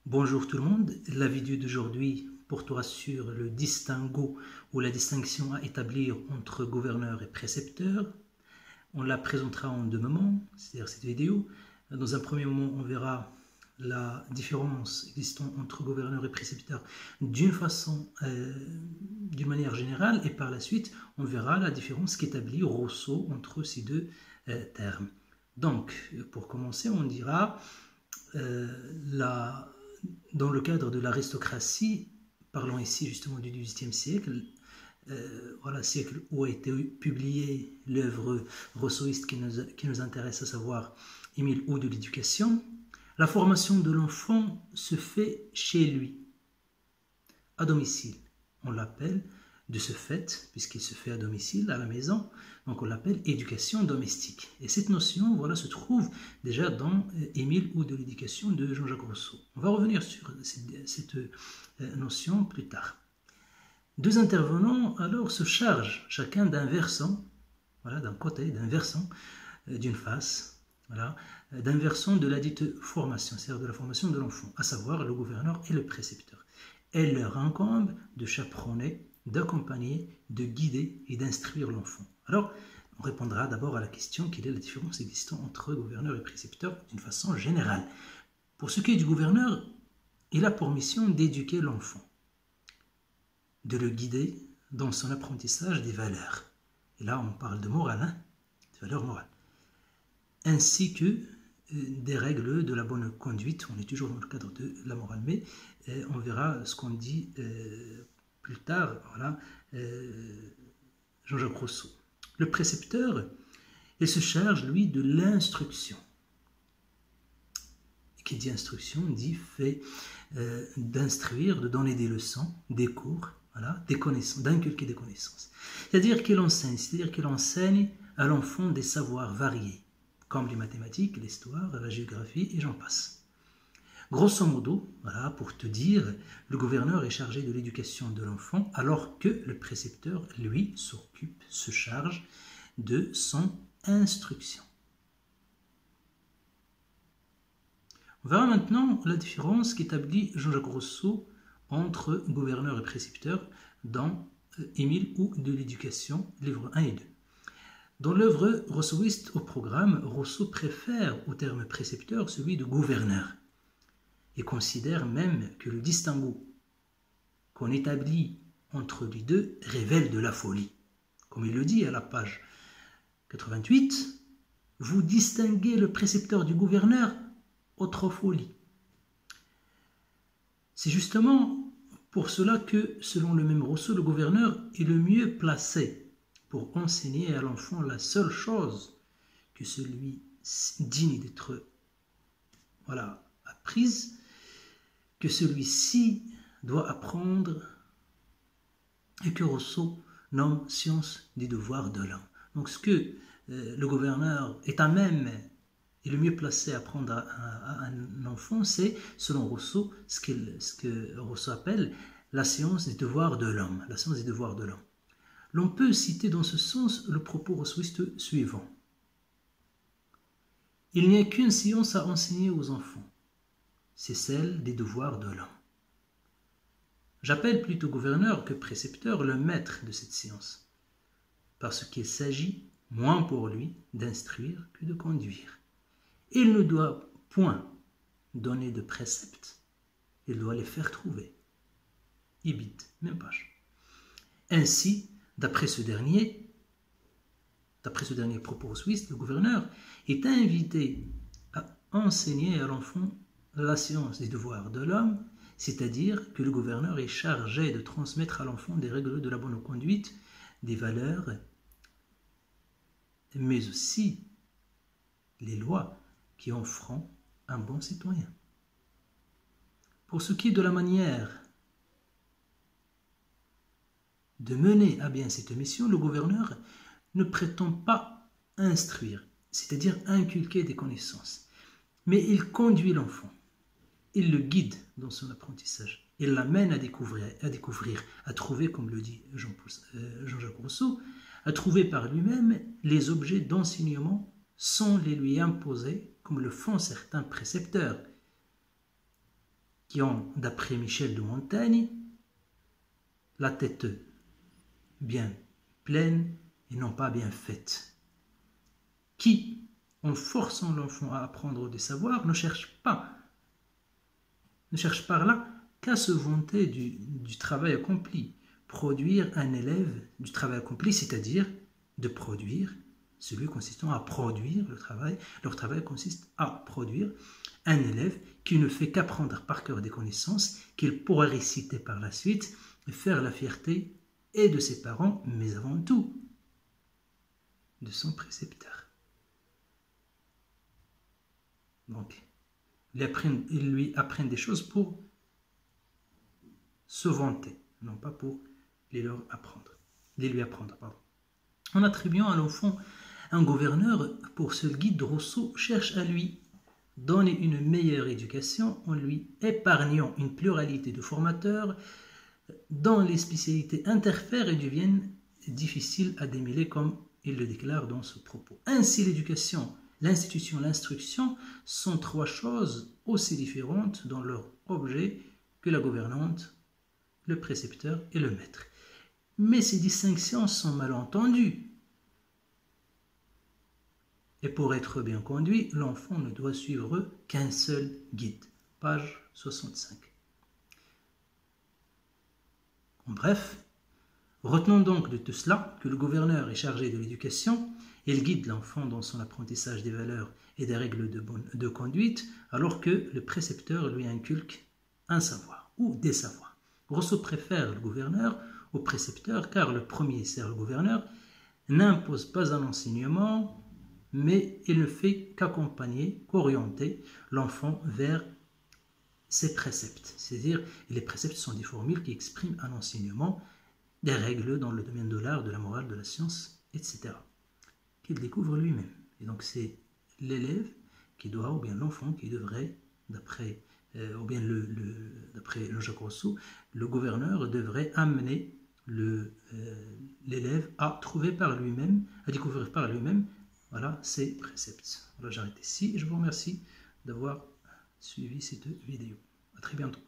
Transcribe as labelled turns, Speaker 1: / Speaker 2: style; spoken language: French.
Speaker 1: Bonjour tout le monde, la vidéo d'aujourd'hui portera sur le distinguo ou la distinction à établir entre gouverneur et précepteur. On la présentera en deux moments, c'est-à-dire cette vidéo. Dans un premier moment, on verra la différence existant entre gouverneur et précepteur d'une manière générale, et par la suite, on verra la différence qu'établit Rousseau entre ces deux termes. Donc, pour commencer, on dira dans le cadre de l'aristocratie, parlons ici justement du XVIIIe siècle, siècle où a été publiée l'œuvre rousseauiste qui nous intéresse, à savoir Émile Ou de l'éducation. La formation de l'enfant se fait chez lui, à domicile. On l'appelle de ce fait, puisqu'il se fait à domicile, à la maison, donc on l'appelle éducation domestique. Et cette notion, se trouve déjà dans Émile Ou de l'éducation de Jean-Jacques Rousseau. On va revenir sur cette notion plus tard. Deux intervenants alors se chargent chacun d'un versant, d'un côté, d'un versant, d'une face, d'un versant de la dite formation, c'est-à-dire de la formation de l'enfant, à savoir le gouverneur et le précepteur. Elle leur incombe de chaperonner, d'accompagner, de guider et d'instruire l'enfant. Alors, on répondra d'abord à la question: quelle est la différence existant entre gouverneur et précepteur d'une façon générale? Pour ce qui est du gouverneur, il a pour mission d'éduquer l'enfant, de le guider dans son apprentissage des valeurs. Et là, on parle de morale, de valeurs morales, ainsi que des règles de la bonne conduite. On est toujours dans le cadre de la morale, mais on verra ce qu'on dit plus tard, Jean-Jacques Rousseau. Le précepteur, il se charge, lui, de l'instruction. Qui dit instruction, dit fait d'instruire, de donner des leçons, des cours, des connaissances, d'inculquer des connaissances. C'est-à-dire qu'il enseigne à l'enfant des savoirs variés, comme les mathématiques, l'histoire, la géographie, et j'en passe. Grosso modo, pour te dire, le gouverneur est chargé de l'éducation de l'enfant, alors que le précepteur, lui, se charge de son instruction. On verra maintenant la différence qu'établit Jean-Jacques Rousseau entre gouverneur et précepteur dans Émile Ou de l'éducation, livres 1 et 2. Dans l'œuvre rousseauiste au programme, Rousseau préfère au terme précepteur celui de gouverneur et considère même que le distinguo qu'on établit entre les deux révèle de la folie. Comme il le dit à la page 88, vous distinguez le précepteur du gouverneur, autre folie. C'est justement pour cela que, selon le même Rousseau, le gouverneur est le mieux placé pour enseigner à l'enfant la seule chose que celui digne d'être apprise, que celui-ci doit apprendre, et que Rousseau nomme science des devoirs de l'homme. Donc ce que le gouverneur est à même et le mieux placé à apprendre à un enfant, c'est, selon Rousseau, ce que Rousseau appelle la science des devoirs de l'homme. La science des devoirs de l'homme. L'on peut citer dans ce sens le propos rousseauiste suivant. Il n'y a qu'une science à enseigner aux enfants, c'est celle des devoirs de l'homme. J'appelle plutôt gouverneur que précepteur le maître de cette science, parce qu'il s'agit moins pour lui d'instruire que de conduire. Il ne doit point donner de préceptes, il doit les faire trouver. Ibid, même page. Ainsi, d'après ce dernier propos suisse, le gouverneur est invité à enseigner à l'enfant la science des devoirs de l'homme, c'est-à-dire que le gouverneur est chargé de transmettre à l'enfant des règles de la bonne conduite, des valeurs, mais aussi les lois qui en feront un bon citoyen. Pour ce qui est de la manière de mener à bien cette mission, le gouverneur ne prétend pas instruire, c'est-à-dire inculquer des connaissances, mais il conduit l'enfant, il le guide dans son apprentissage, il l'amène à découvrir, à trouver, comme le dit Jean-Jacques Rousseau, à trouver par lui-même les objets d'enseignement sans les lui imposer, comme le font certains précepteurs, qui ont, d'après Michel de Montaigne, la tête bien pleine et non pas bien faite, qui, en forçant l'enfant à apprendre des savoirs, ne cherche par là qu'à se vanter du travail accompli, produire un élève du travail accompli, c'est-à-dire de produire celui consistant à produire le travail. Leur travail consiste à produire un élève qui ne fait qu'apprendre par cœur des connaissances qu'il pourra réciter par la suite et faire la fierté et de ses parents, mais avant tout de son précepteur. Donc, ils lui apprennent des choses pour se vanter, non pas pour les lui apprendre. En attribuant à l'enfant un gouverneur, pour seul guide, Rousseau cherche à lui donner une meilleure éducation en lui épargnant une pluralité de formateurs dont les spécialités interfèrent et deviennent difficiles à démêler, comme il le déclare dans ce propos. Ainsi, l'éducation, l'institution, l'instruction sont trois choses aussi différentes dans leur objet que la gouvernante, le précepteur et le maître. Mais ces distinctions sont mal entendues. Et pour être bien conduit, l'enfant ne doit suivre qu'un seul guide. Page 65. En bref, retenons donc de tout cela que le gouverneur est chargé de l'éducation. Il guide l'enfant dans son apprentissage des valeurs et des règles de conduite, alors que le précepteur lui inculque un savoir ou des savoirs. Rousseau préfère le gouverneur au précepteur, car le premier, c'est le gouverneur, n'impose pas un enseignement, mais il ne fait qu'accompagner, qu'orienter l'enfant vers ses préceptes. C'est-à-dire, les préceptes sont des formules qui expriment un enseignement, des règles dans le domaine de l'art, de la morale, de la science, etc., qu'il découvre lui-même. Et donc, c'est l'élève qui doit, ou bien l'enfant qui devrait, d'après Jean-Jacques Rousseau, le gouverneur devrait amener l'élève à trouver par lui-même, à découvrir par lui-même, voilà, ces préceptes. Voilà, j'arrête ici et je vous remercie d'avoir suivi cette vidéo. À très bientôt.